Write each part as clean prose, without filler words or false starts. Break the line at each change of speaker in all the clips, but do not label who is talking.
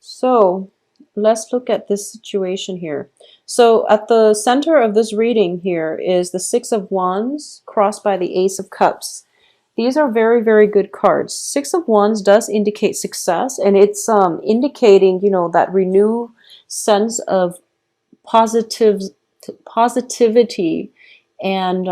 So let's look at this situation here. So at the center of this reading here is the Six of Wands crossed by the Ace of Cups. These are very, very good cards. Six of Wands does indicate success, and it's indicating, that renewed sense of positive positivity, and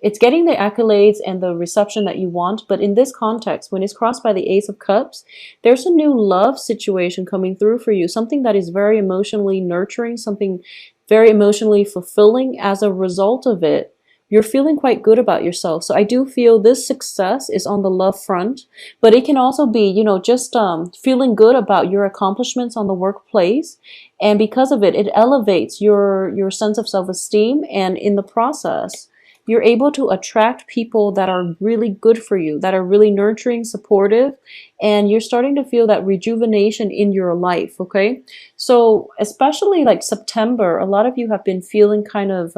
it's getting the accolades and the reception that you want. But in this context, when it's crossed by the Ace of Cups, there's a new love situation coming through for you, something that is very emotionally nurturing, something very emotionally fulfilling. As a result of it, you're feeling quite good about yourself. So I do feel this success is on the love front, but it can also be, just feeling good about your accomplishments on the workplace. And because of it, it elevates your sense of self-esteem. And in the process, you're able to attract people that are really good for you, that are really nurturing, supportive, and you're starting to feel that rejuvenation in your life, okay? So especially like September, a lot of you have been feeling kind of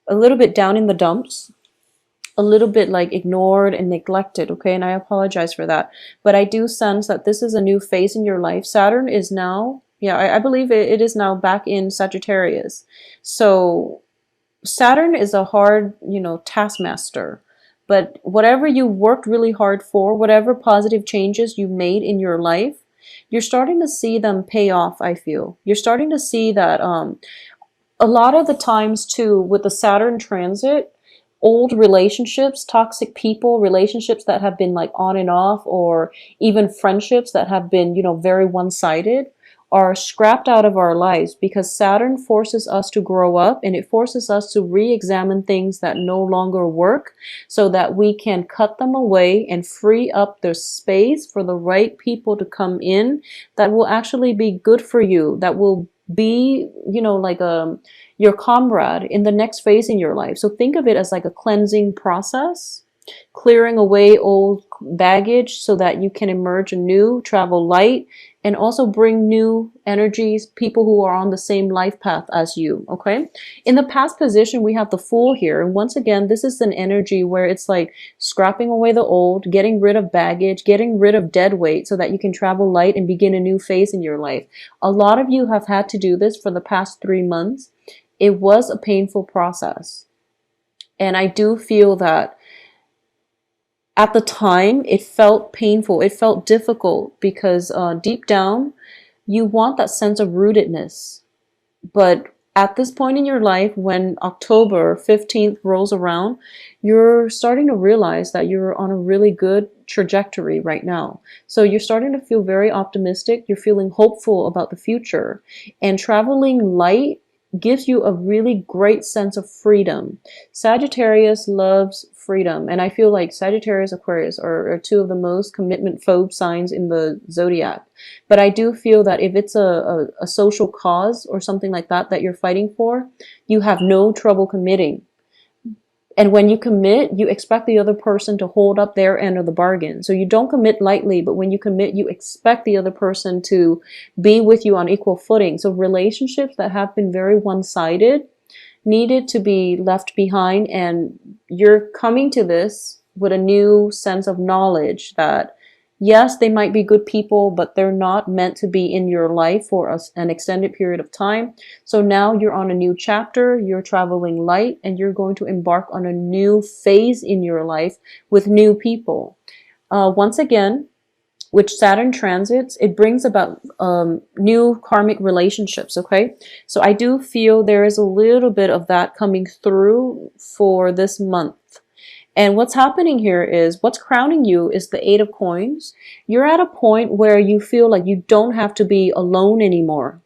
a little bit down in the dumps, a little bit like ignored and neglected, okay? And I apologize for that. But I do sense that this is a new phase in your life. Saturn is now, I believe it is now back in Sagittarius. So Saturn is a hard, taskmaster. But whatever you worked really hard for, whatever positive changes you made in your life, you're starting to see them pay off, I feel. You're starting to see that a lot of the times too, with the Saturn transit, old relationships, toxic people, relationships that have been like on and off, or even friendships that have been, very one-sided, are scrapped out of our lives, because Saturn forces us to grow up, and it forces us to re-examine things that no longer work, so that we can cut them away and free up the space for the right people to come in that will actually be good for you, that will be, like your comrade in the next phase in your life. So think of it as like a cleansing process, clearing away old baggage so that you can emerge anew, travel light, and also bring new energies, people who are on the same life path as you, okay? In the past position, we have the Fool here. And once again, this is an energy where it's like scrapping away the old, getting rid of baggage, getting rid of dead weight so that you can travel light and begin a new phase in your life. A lot of you have had to do this for the past 3 months. It was a painful process. And I do feel that at the time, it felt painful. It felt difficult because deep down, you want that sense of rootedness. But at this point in your life, when October 15th rolls around, you're starting to realize that you're on a really good trajectory right now. So you're starting to feel very optimistic. You're feeling hopeful about the future. And traveling light gives you a really great sense of freedom. Sagittarius loves freedom, and I feel like Sagittarius, Aquarius are two of the most commitment phobe signs in the zodiac. But I do feel that if it's a social cause or something like that that you're fighting for, you have no trouble committing. And when you commit, you expect the other person to hold up their end of the bargain. So you don't commit lightly, but when you commit, you expect the other person to be with you on equal footing. So relationships that have been very one-sided needed to be left behind, and you're coming to this with a new sense of knowledge that yes, they might be good people, but they're not meant to be in your life for an extended period of time. So now you're on a new chapter, you're traveling light, and you're going to embark on a new phase in your life with new people. Once again, which Saturn transits, it brings about new karmic relationships, okay? So I do feel there is a little bit of that coming through for this month. And what's happening here is, what's crowning you is the Eight of Coins. You're at a point where you feel like you don't have to be alone anymore.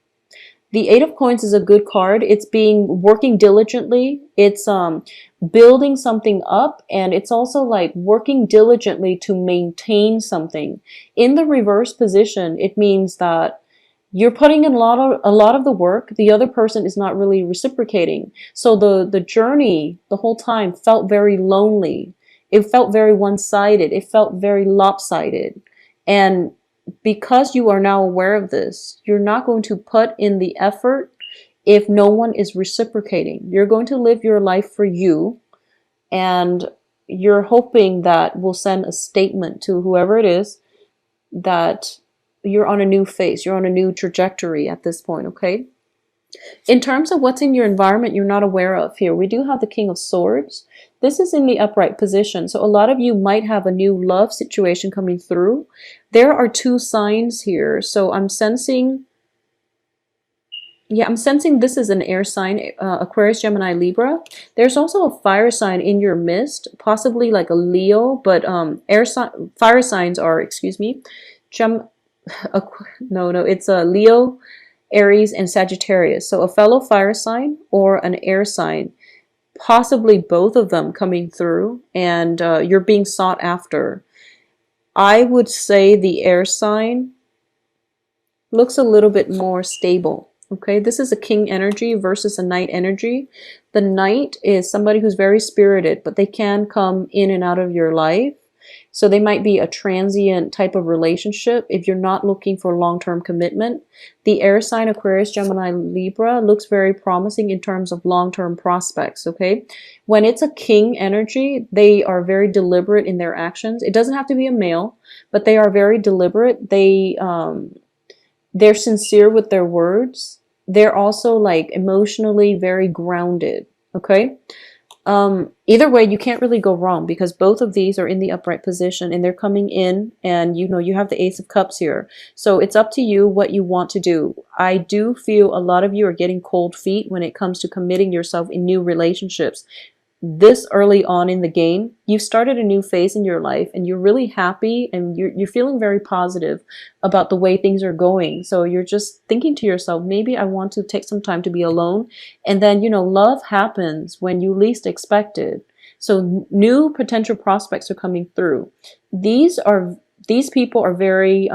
The Eight of Coins is a good card. It's working diligently. It's building something up, and it's also like working diligently to maintain something. In the reverse position, it means that you're putting in a lot of the work. The other person is not really reciprocating. So the journey the whole time felt very lonely. It felt very one-sided. It felt very lopsided. And because you are now aware of this, you're not going to put in the effort if no one is reciprocating. You're going to live your life for you, and you're hoping that will send a statement to whoever it is that you're on a new phase. You're on a new trajectory at this point, okay? In terms of what's in your environment you're not aware of here, we do have the King of Swords. This is in the upright position. So a lot of you might have a new love situation coming through. There are two signs here. So I'm sensing, yeah, I'm sensing this is an air sign, Aquarius, Gemini, Libra. There's also a fire sign in your midst, possibly like a Leo, but fire signs are, excuse me, it's a Leo, Aries, and Sagittarius. So a fellow fire sign or an air sign, possibly both of them coming through, and you're being sought after. I would say the air sign looks a little bit more stable. Okay, this is a king energy versus a knight energy. The knight is somebody who's very spirited, but they can come in and out of your life. So they might be a transient type of relationship if you're not looking for long-term commitment. The air sign, Aquarius, Gemini, Libra, looks very promising in terms of long-term prospects, okay? When it's a king energy, they are very deliberate in their actions. It doesn't have to be a male, but they are very deliberate. They're sincere with their words. They're also like emotionally very grounded, okay? Either way, you can't really go wrong because both of these are in the upright position and they're coming in, and you know, you have the Ace of Cups here. So it's up to you what you want to do. I do feel a lot of you are getting cold feet when it comes to committing yourself in new relationships. This early on in the game, you've started a new phase in your life and you're really happy and you're feeling very positive about the way things are going. So you're just thinking to yourself, maybe I want to take some time to be alone. And then, you know, love happens when you least expect it. So new potential prospects are coming through. These people are very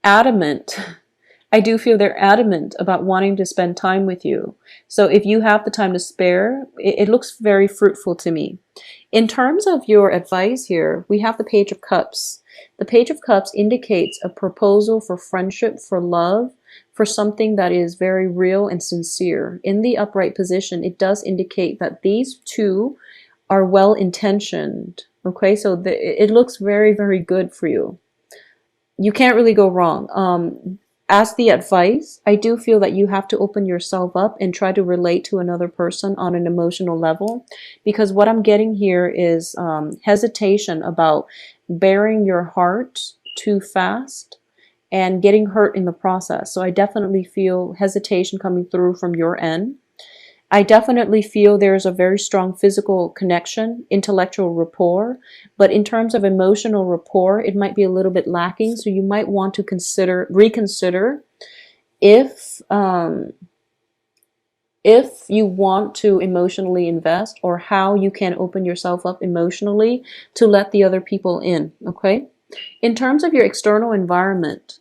adamant. I do feel they're adamant about wanting to spend time with you. So if you have the time to spare, it looks very fruitful to me. In terms of your advice here, we have the Page of Cups. The Page of Cups indicates a proposal for friendship, for love, for something that is very real and sincere. In the upright position, it does indicate that these two are well-intentioned. Okay, so it looks very, very good for you. You can't really go wrong. As the advice, I do feel that you have to open yourself up and try to relate to another person on an emotional level, because what I'm getting here is hesitation about bearing your heart too fast and getting hurt in the process. So I definitely feel hesitation coming through from your end. I definitely feel there's a very strong physical connection, intellectual rapport, but in terms of emotional rapport, it might be a little bit lacking. So you might want to reconsider if you want to emotionally invest, or how you can open yourself up emotionally to let the other people in, okay? In terms of your external environment,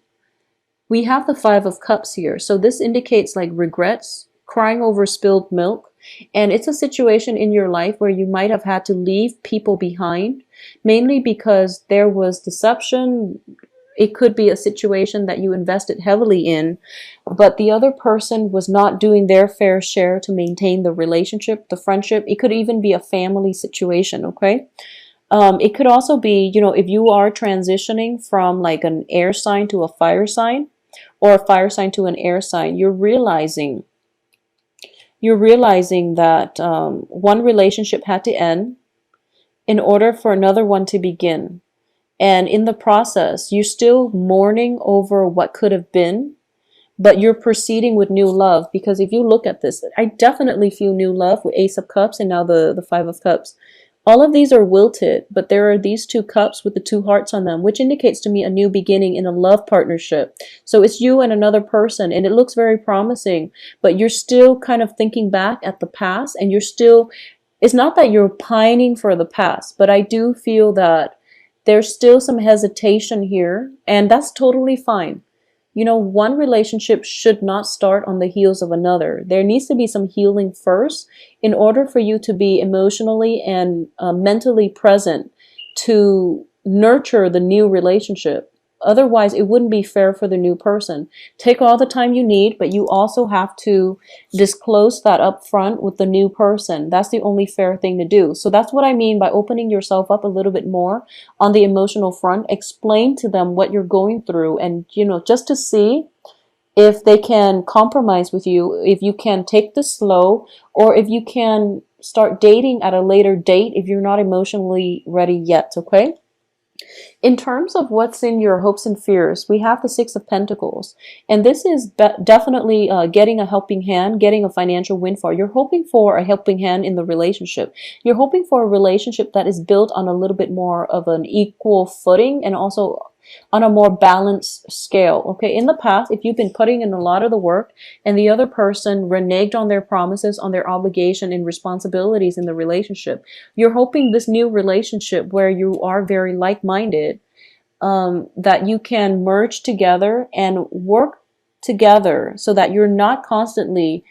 we have the Five of Cups here. So this indicates like regrets, crying over spilled milk, and it's a situation in your life where you might have had to leave people behind, mainly because there was deception. It could be a situation that you invested heavily in, but the other person was not doing their fair share to maintain the relationship, the friendship. It could even be a family situation, okay? It could also be, you know, if you are transitioning from like an air sign to a fire sign, or a fire sign to an air sign, you're realizing that one relationship had to end in order for another one to begin. And in the process, you're still mourning over what could have been, but you're proceeding with new love. Because if you look at this, I definitely feel new love with Ace of Cups and now the Five of Cups. All of these are wilted, but there are these two cups with the two hearts on them, which indicates to me a new beginning in a love partnership. So it's you and another person, and it looks very promising, but you're still kind of thinking back at the past, and it's not that you're pining for the past, but I do feel that there's still some hesitation here, and that's totally fine. You know, one relationship should not start on the heels of another. There needs to be some healing first in order for you to be emotionally and mentally present to nurture the new relationship. otherwise it wouldn't be fair for the new person. Take all the time you need, but you also have to disclose that up front with the new person. That's the only fair thing to do. So that's what I mean by opening yourself up a little bit more on the emotional front. Explain to them what you're going through, and just to see if they can compromise with you, if you can take this slow, or if you can start dating at a later date if you're not emotionally ready yet, okay? In terms of what's in your hopes and fears, we have the Six of Pentacles. And this is definitely getting a helping hand, getting a financial windfall. You're hoping for a helping hand in the relationship. You're hoping for a relationship that is built on a little bit more of an equal footing and also on a more balanced scale. Okay, in the past, if you've been putting in a lot of the work and the other person reneged on their promises, on their obligation and responsibilities in the relationship, you're hoping this new relationship where you are very like-minded, that you can merge together and work together so that you're not constantly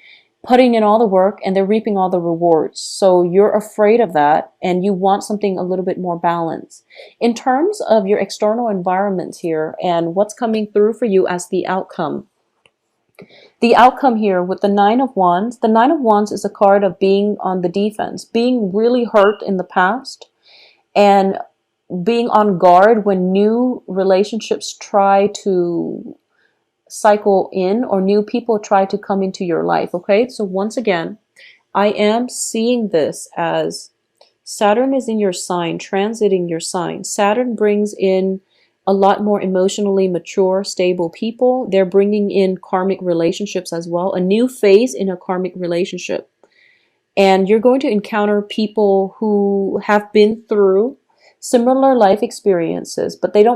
putting in all the work and they're reaping all the rewards. So you're afraid of that and you want something a little bit more balanced. In terms of your external environment here and what's coming through for you as the outcome. The outcome here with the Nine of Wands. The Nine of Wands is a card of being on the defense, being really hurt in the past, and being on guard when new relationships try to cycle in or new people try to come into your life. Okay, so once again, I am seeing this as Saturn is in your sign, transiting your sign. Saturn brings in a lot more emotionally mature, stable people. They're bringing in karmic relationships as well, a new phase in a karmic relationship. And you're going to encounter people who have been through similar life experiences, but they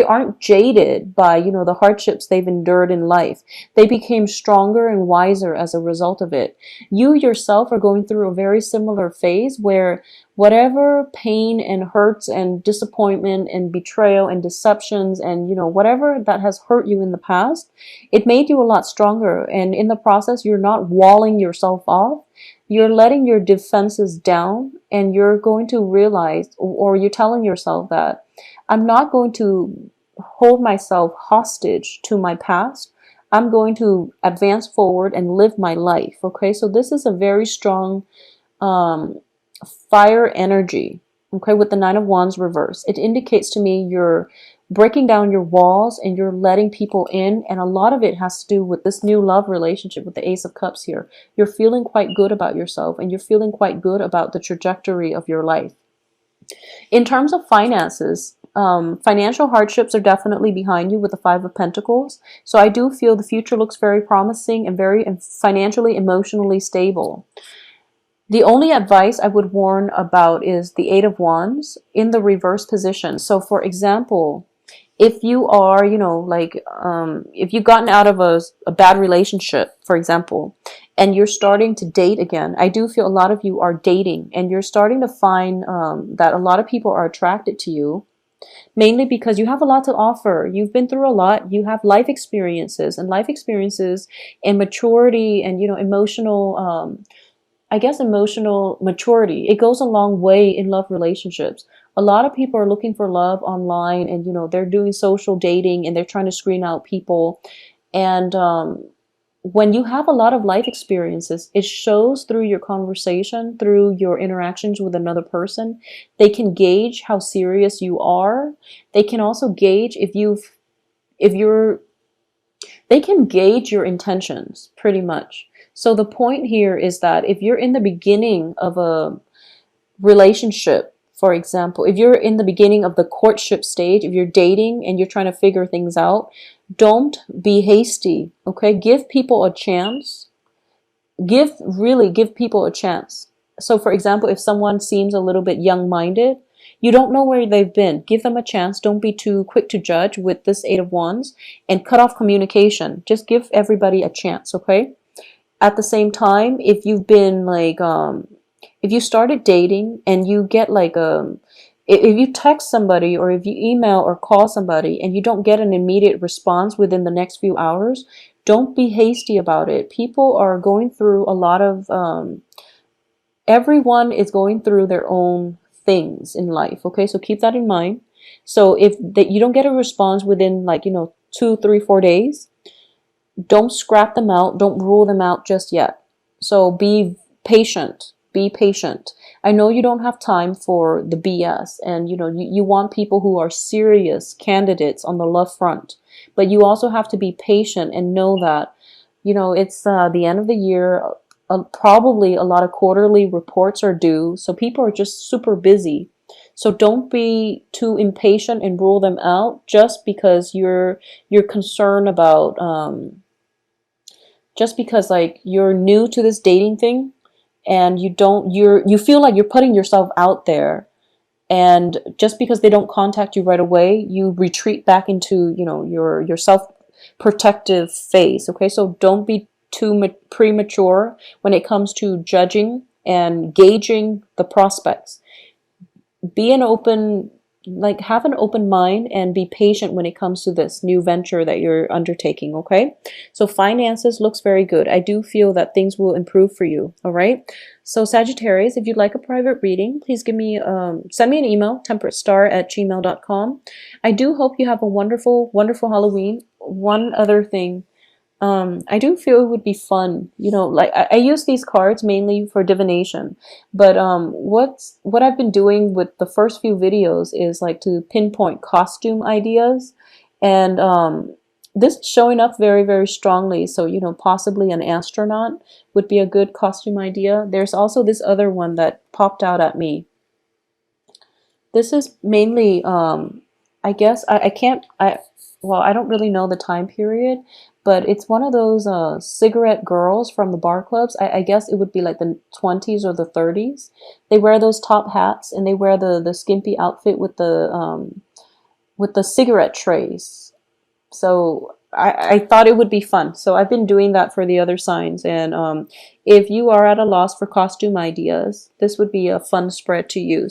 aren't jaded by the hardships they've endured in life. They became stronger and wiser as a result of it. You yourself are going through a very similar phase where whatever pain and hurts and disappointment and betrayal and deceptions and whatever that has hurt you in the past, it made you a lot stronger. And in the process, you're not walling yourself off. You're letting your defenses down, and you're going to realize, or you're telling yourself that I'm not going to hold myself hostage to my past. I'm going to advance forward and live my life. Okay, so this is a very strong fire energy. Okay, with the Nine of Wands reverse, it indicates to me you're breaking down your walls and you're letting people in, and a lot of it has to do with this new love relationship with the Ace of Cups here. You're feeling quite good about yourself, and you're feeling quite good about the trajectory of your life. In terms of finances, financial hardships are definitely behind you with the Five of Pentacles. So I do feel the future looks very promising and very financially, emotionally stable. The only advice I would warn about is the Eight of Wands in the reverse position. So for example, if you are, if you've gotten out of a bad relationship, for example, and you're starting to date again, I do feel a lot of you are dating, and you're starting to find that a lot of people are attracted to you, mainly because you have a lot to offer. You've been through a lot. You have life experiences and maturity and, emotional, emotional maturity. It goes a long way in love relationships. A lot of people are looking for love online, and they're doing social dating and they're trying to screen out people. And when you have a lot of life experiences, it shows through your conversation, through your interactions with another person. They can gauge how serious you are. They can also gauge they can gauge your intentions pretty much. So the point here is that if you're in the beginning of a relationship, for example, if you're in the beginning of the courtship stage, if you're dating and you're trying to figure things out, don't be hasty, okay? Give people a chance. Really give people a chance. So for example, if someone seems a little bit young-minded, you don't know where they've been. Give them a chance. Don't be too quick to judge with this Eight of Wands, and cut off communication. Just give everybody a chance, okay? At the same time, if you've been if you started dating and you get if you text somebody or if you email or call somebody and you don't get an immediate response within the next few hours, don't be hasty about it. People are going through a lot of, everyone is going through their own things in life. Okay, so keep that in mind. So if that you don't get a response within like, 2, 3, 4 days, don't scrap them out. Don't rule them out just yet. So be patient. Be patient. I know you don't have time for the BS, and you want people who are serious candidates on the love front, but you also have to be patient and know that it's the end of the year. Probably a lot of quarterly reports are due, so people are just super busy. So don't be too impatient and rule them out just because you're concerned about just because like you're new to this dating thing, and you feel like you're putting yourself out there, and just because they don't contact you right away, you retreat back into your self protective phase. Okay, so don't be too premature when it comes to judging and gauging the prospects. Be an open like have an open mind and be patient when it comes to this new venture that you're undertaking. Okay, so finances looks very good. I do feel that things will improve for you. All right, so Sagittarius, if you'd like a private reading, please send me an email, temperatestar@gmail.com. I do hope you have a wonderful Halloween. One other thing, I do feel it would be fun, like I use these cards mainly for divination, but what I've been doing with the first few videos is like to pinpoint costume ideas, and this is showing up very, very strongly. So, possibly an astronaut would be a good costume idea. There's also this other one that popped out at me. This is mainly, I guess, I don't really know the time period, but it's one of those cigarette girls from the bar clubs. I guess it would be like the 20s or the 30s. They wear those top hats, and they wear the skimpy outfit with the cigarette trays. So I thought it would be fun. So I've been doing that for the other signs. And if you are at a loss for costume ideas, this would be a fun spread to use.